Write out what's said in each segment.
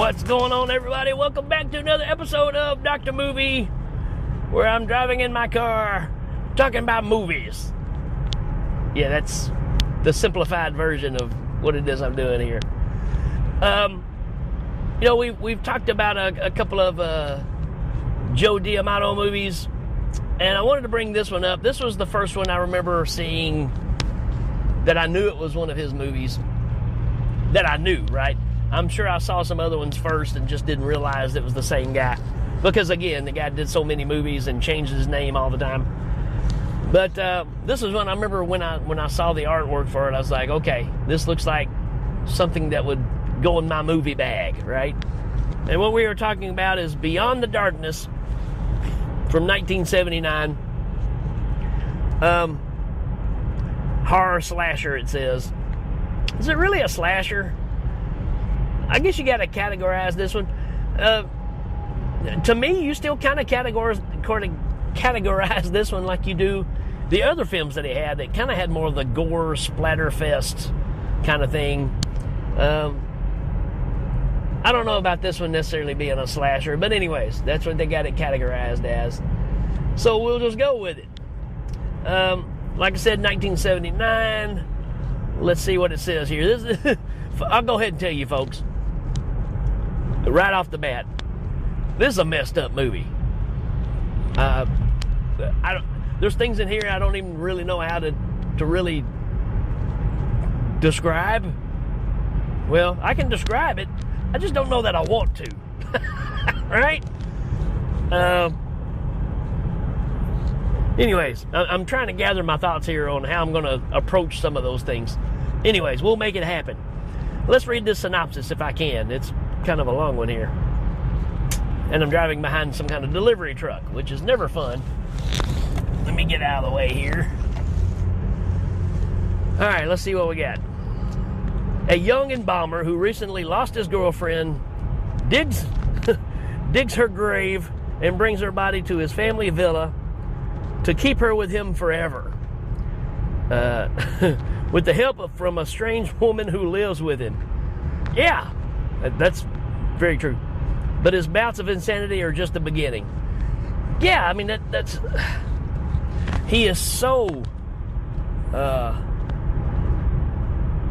What's going on, everybody? Welcome back to another episode of Dr. Movie, where I'm driving in my car talking about movies. Yeah, that's the simplified version of what it is I'm doing here. We've talked about a couple of Joe D'Amato movies, and I wanted to bring this one up. This was the first one I remember seeing that I knew it was one of his movies. That I knew, right? I'm sure I saw some other ones first and just didn't realize it was the same guy. Because, again, the guy did so many movies and changed his name all the time. But this is one I remember when I saw the artwork for it, I was like, okay, this looks like something that would go in my movie bag, right? And what we were talking about is Beyond the Darkness from 1979. Horror slasher, it says. Is it really a slasher? I guess you got to categorize this one. To me, you still kind of categorize this one like you do the other films that he had that kind of had more of the gore, splatter fest kind of thing. I don't know about this one necessarily being a slasher, but anyways, that's what they got it categorized as. So we'll just go with it. Like I said, 1979. Let's see what it says here. I'll go ahead and tell you, folks. Right off the bat, this is a messed up movie. There's things in here I don't even really know how to really describe. Well, I can describe it. I just don't know that I want to. Right? Anyways, I'm trying to gather my thoughts here on how I'm going to approach some of those things. Anyways, we'll make it happen. Let's read this synopsis if I can. It's kind of a long one here. And I'm driving behind some kind of delivery truck, which is never fun. Let me get out of the way here. All right, let's see what we got. A young embalmer who recently lost his girlfriend digs her grave and brings her body to his family villa to keep her with him forever. With the help from a strange woman who lives with him. Yeah, that's very true. But his bouts of insanity are just the beginning. Yeah, I mean, that's... He is so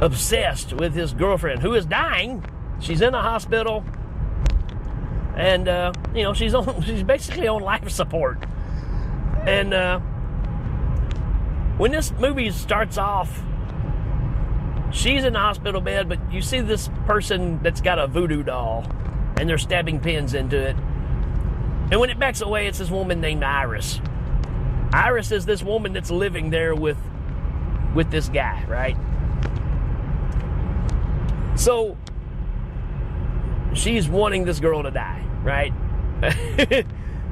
obsessed with his girlfriend, who is dying. She's in a hospital. And, she's basically on life support. And when this movie starts off, she's in the hospital bed, but you see this person that's got a voodoo doll, and they're stabbing pins into it. And when it backs away, it's this woman named Iris. Iris is this woman that's living there with this guy, right? So she's wanting this girl to die, right?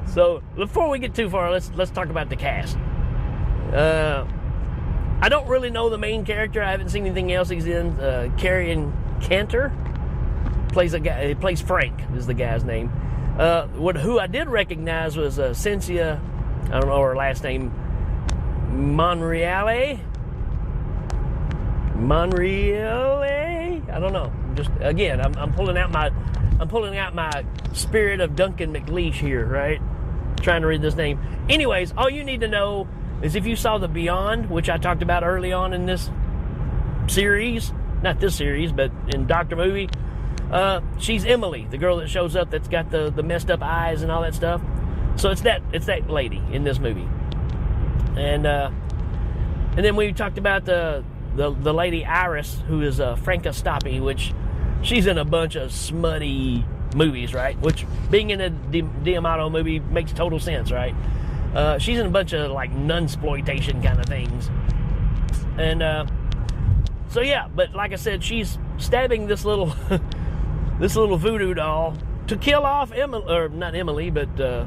So before we get too far, let's talk about the cast. I don't really know the main character. I haven't seen anything else he's in. Carrion Cantor plays a guy. He plays Frank is the guy's name. Who I did recognize was Cynthia. I don't know her last name. Monreale. I don't know. Just again, I'm pulling out my spirit of Duncan McLeish here, right? Trying to read this name. Anyways, all you need to know is if you saw The Beyond, which I talked about early on in this series, not this series, but in Dr. Movie, she's Emily, the girl that shows up that's got the messed up eyes and all that stuff. So it's that lady in this movie. And then we talked about the lady Iris, who is Franca Stoppi, which she's in a bunch of smutty movies, right? Which being in a D'Amato movie makes total sense, right? She's in a bunch of like nunsploitation kind of things. And so yeah, but like I said, she's stabbing this little voodoo doll to kill off Emily, or not Emily, but the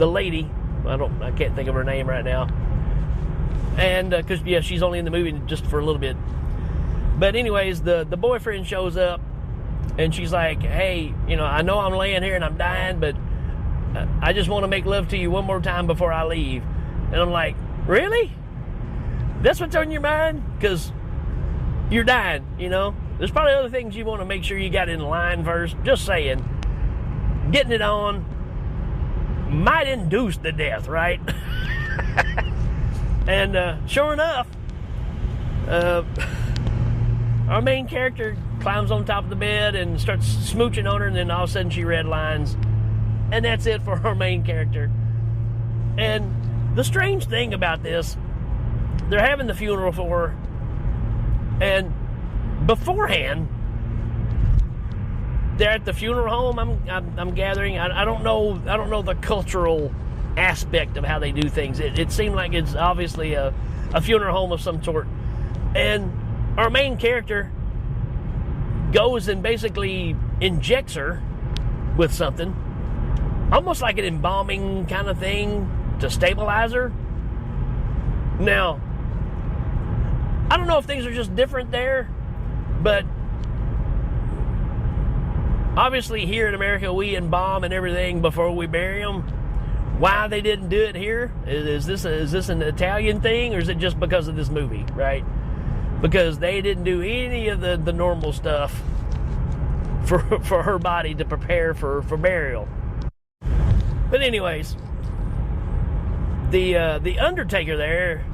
lady. I can't think of her name right now. And because she's only in the movie just for a little bit. But anyways, the boyfriend shows up, and she's like, "Hey, I know I'm laying here and I'm dying, but I just want to make love to you one more time before I leave." And I'm like, really? That's what's on your mind? Because you're dying, There's probably other things you want to make sure you got in line first. Just saying. Getting it on might induce the death, right? And sure enough, our main character climbs on top of the bed and starts smooching on her, and then all of a sudden she redlines. And that's it for our main character. And the strange thing about this, they're having the funeral for her, and beforehand, they're at the funeral home. I'm gathering. I don't know the cultural aspect of how they do things. It seemed like it's obviously a funeral home of some sort. And our main character goes and basically injects her with something, almost like an embalming kind of thing to stabilize her. Now, I don't know if things are just different there, but obviously here in America we embalm and everything before we bury them. Why they didn't do it here? Is this an Italian thing, or is it just because of this movie, right? Because they didn't do any of the normal stuff for her body to prepare for burial. But anyways, the Undertaker there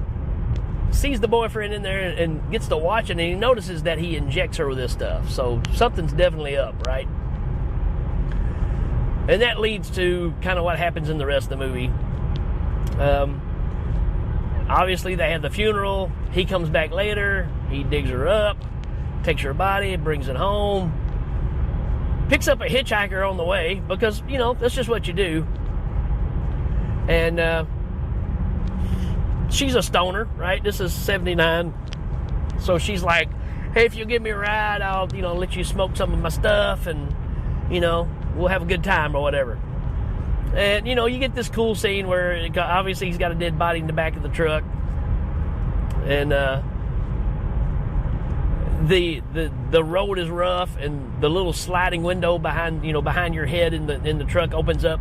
sees the boyfriend in there and gets to watching, and he notices that he injects her with this stuff. So something's definitely up, right? And that leads to kind of what happens in the rest of the movie. Obviously, they have the funeral. He comes back later. He digs her up, takes her body, brings it home, picks up a hitchhiker on the way because, you know, that's just what you do. And she's a stoner, right? This is 79. So she's like, hey, if you'll give me a ride, I'll, you know, let you smoke some of my stuff, and, you know, we'll have a good time or whatever. And, you know, you get this cool scene where obviously he's got a dead body in the back of the truck. And the road is rough, and the little sliding window behind your head in the truck opens up,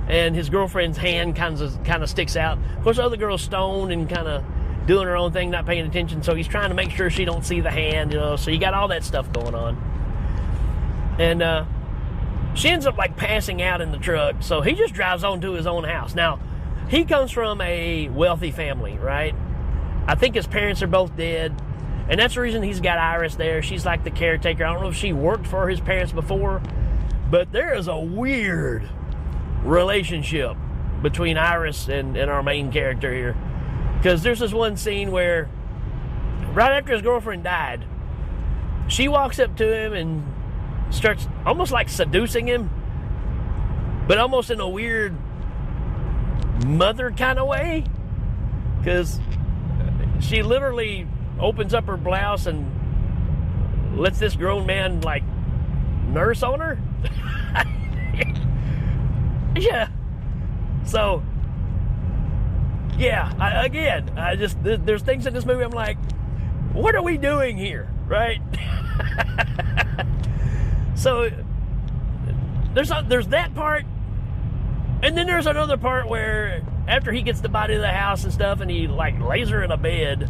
and his girlfriend's hand kind of sticks out. Of course, the other girl's stoned and kind of doing her own thing, not paying attention, so he's trying to make sure she don't see the hand, you know. So you got all that stuff going on. And she ends up like passing out in the truck, so he just drives on to his own house. Now, he comes from a wealthy family, right? I think his parents are both dead, and that's the reason he's got Iris there. She's like the caretaker. I don't know if she worked for his parents before, but there is a weird relationship between Iris and our main character here. Because there's this one scene where right after his girlfriend died, she walks up to him and starts almost like seducing him, but almost in a weird mother kind of way, because she literally opens up her blouse and lets this grown man like nurse on her. Yeah. So yeah, there's things in this movie I'm like, what are we doing here, right? So there's that part, and then there's another part where after he gets the body to the house and stuff, and he like lays her in a bed,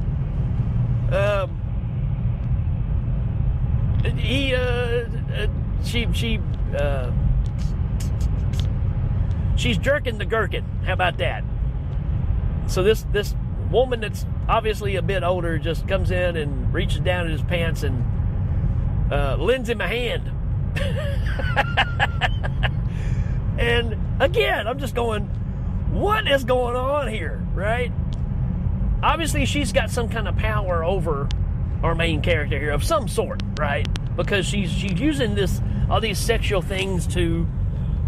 she's jerking the gherkin. How about that? So this woman that's obviously a bit older just comes in and reaches down in his pants and lends him a hand. And again, I'm just going, what is going on here, right? Obviously, she's got some kind of power over our main character here of some sort, right? Because she's using all these sexual things to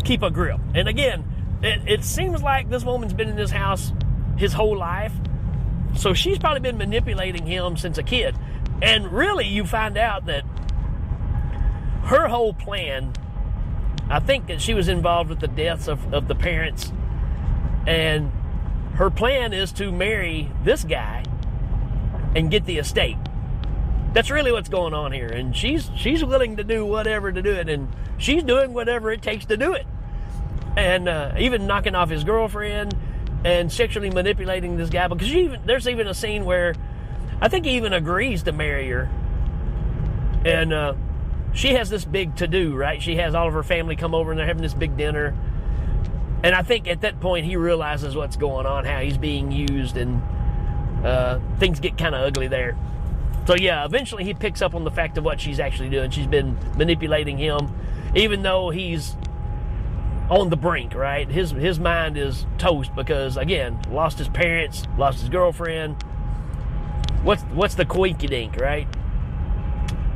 keep a grip. And again, it seems like this woman's been in this house his whole life, so she's probably been manipulating him since a kid. And really, you find out that her whole plan, I think that she was involved with the deaths of the parents, and her plan is to marry this guy and get the estate. That's really what's going on here, and she's willing to do whatever to do it, and she's doing whatever it takes to do it, and even knocking off his girlfriend and sexually manipulating this guy, because there's even a scene where I think he even agrees to marry her. And she has this big to-do, right? She has all of her family come over and they're having this big dinner. And I think at that point he realizes what's going on, how he's being used, and things get kind of ugly there. So yeah, eventually he picks up on the fact of what she's actually doing. She's been manipulating him, even though he's on the brink, right? His mind is toast because, again, lost his parents, lost his girlfriend. What's the coinky-dink, right?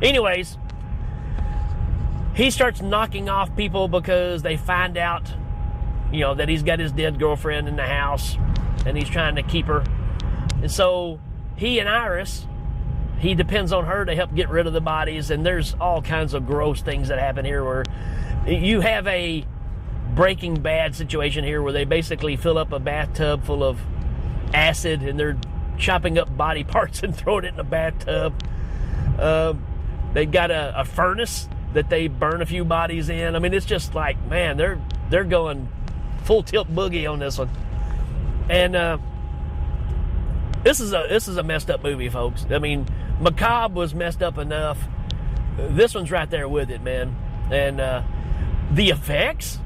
Anyways, he starts knocking off people because they find out, that he's got his dead girlfriend in the house and he's trying to keep her. And so he and Iris, he depends on her to help get rid of the bodies, and there's all kinds of gross things that happen here where you have a Breaking Bad situation here where they basically fill up a bathtub full of acid and they're chopping up body parts and throwing it in a bathtub. They've got a furnace that they burn a few bodies in. I mean, it's just like, man, they're going full tilt boogie on this one. And this is a messed up movie, folks. I mean, Macabre was messed up enough. This one's right there with it, man. And the effects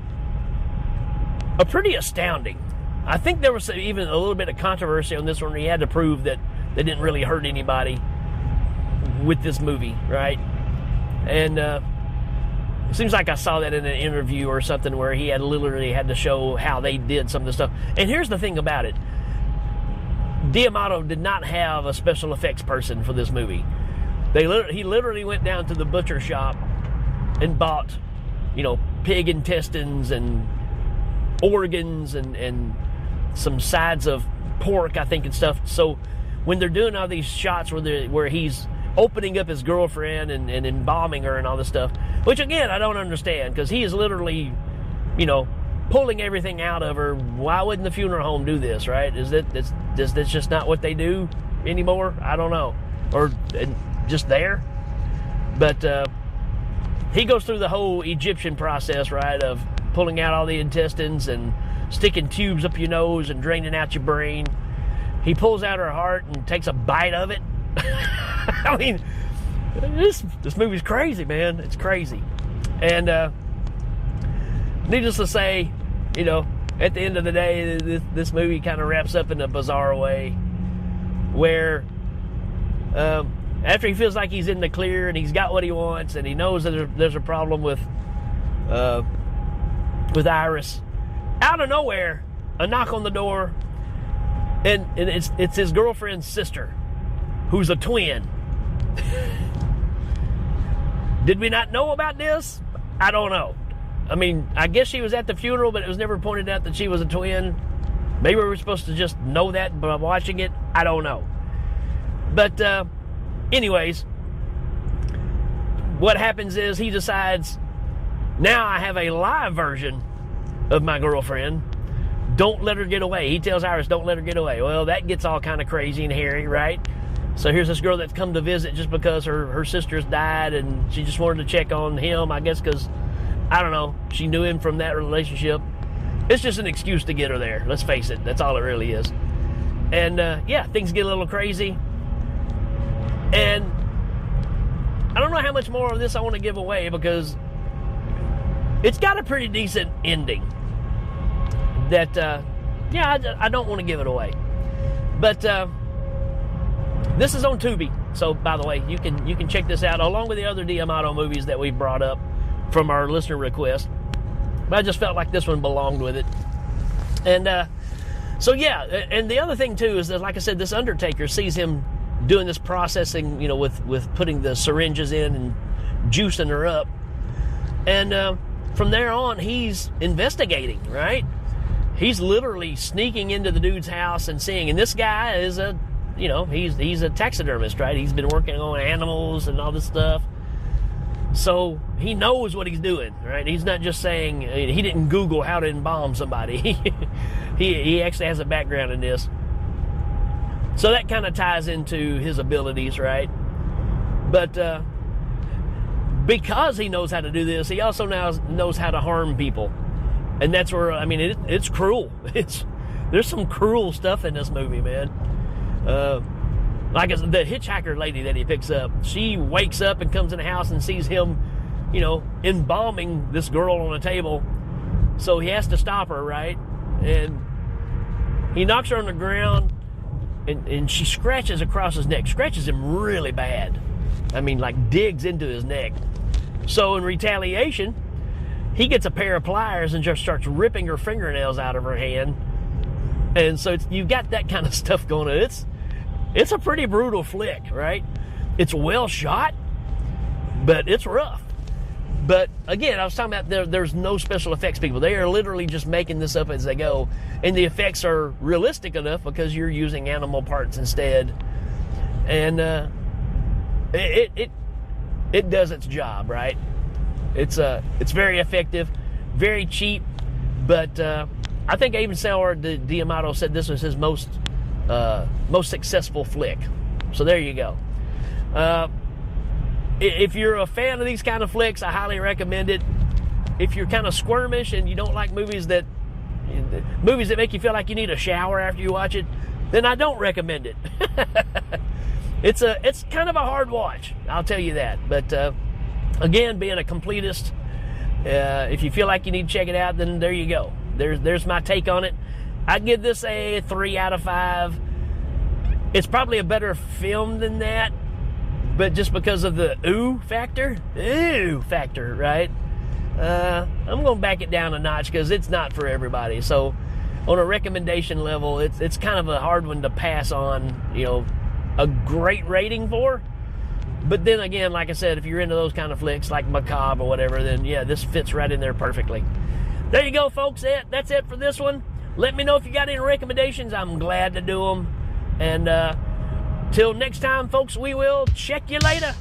are pretty astounding. I think there was even a little bit of controversy on this one where he had to prove that they didn't really hurt anybody with this movie, right? And it seems like I saw that in an interview or something where he had literally had to show how they did some of the stuff. And here's the thing about it. D'Amato did not have a special effects person for this movie. He literally went down to the butcher shop and bought, pig intestines and organs and some sides of pork, I think, and stuff. So when they're doing all these shots where he's opening up his girlfriend and embalming her and all this stuff, which again I don't understand, because he is literally, pulling everything out of her. Why wouldn't the funeral home do this, right? Is that's just not what they do anymore? I don't know, or just there. But he goes through the whole Egyptian process, right, of pulling out all the intestines and sticking tubes up your nose and draining out your brain. He pulls out her heart and takes a bite of it. I mean, this movie's crazy, man. It's crazy. And needless to say, at the end of the day, this movie kind of wraps up in a bizarre way where after he feels like he's in the clear and he's got what he wants and he knows that there's a problem with Iris, out of nowhere, a knock on the door, and it's his girlfriend's sister, who's a twin. Did we not know about this? I don't know. I mean, I guess she was at the funeral, but it was never pointed out that she was a twin. Maybe we were supposed to just know that by watching it. I don't know. But anyways, what happens is he decides, now I have a live version of my girlfriend. Don't let her get away. He tells Iris, don't let her get away. Well, that gets all kind of crazy and hairy, right? So here's this girl that's come to visit just because her sister's died and she just wanted to check on him, I guess, because, I don't know, she knew him from that relationship. It's just an excuse to get her there. Let's face it. That's all it really is. And, yeah, things get a little crazy. And I don't know how much more of this I want to give away because it's got a pretty decent ending that, I don't want to give it away. But this is on Tubi. So, by the way, you can check this out along with the other D'Amato movies that we've brought up from our listener request. But I just felt like this one belonged with it. And so, yeah. And the other thing, too, is that, like I said, this undertaker sees him doing this processing, with putting the syringes in and juicing her up. And from there on, he's investigating, right? He's literally sneaking into the dude's house and seeing. And this guy is he's a taxidermist, right? He's been working on animals and all this stuff. So he knows what he's doing, right? He's not just saying, he didn't Google how to embalm somebody. He actually has a background in this. So that kind of ties into his abilities, right? But because he knows how to do this, he also now knows how to harm people. And that's where, it's cruel. There's some cruel stuff in this movie, man. Like the hitchhiker lady that he picks up, she wakes up and comes in the house and sees him, you know, embalming this girl on a table. So he has to stop her, right? And he knocks her on the ground, and she scratches across his neck, scratches him really bad. I mean, like digs into his neck. So in retaliation, he gets a pair of pliers and just starts ripping her fingernails out of her hand. And so you've got that kind of stuff going on. It's a pretty brutal flick, right? It's well shot, but it's rough. But again, I was talking about there's no special effects people. They are literally just making this up as they go. And the effects are realistic enough because you're using animal parts instead. And it does its job, right? It's very effective, very cheap, but I think even Salvador D'Amato said this was his most successful flick. So there you go. If you're a fan of these kind of flicks, I highly recommend it. If you're kind of squirmish and you don't like movies that make you feel like you need a shower after you watch it, then I don't recommend it. It's kind of a hard watch, I'll tell you that. But again, being a completist, if you feel like you need to check it out, then there you go. There's my take on it. I'd give this a 3 out of 5. It's probably a better film than that, but just because of the ooh factor, right? I'm going to back it down a notch because it's not for everybody. So on a recommendation level, it's kind of a hard one to pass on, you know, a great rating for. But then again, like I said, if you're into those kind of flicks like Macabre or whatever, then yeah, this fits right in there perfectly. There you go, folks. That's it for this one. Let me know if you got any recommendations. I'm glad to do them. And till next time, folks, we will check you later.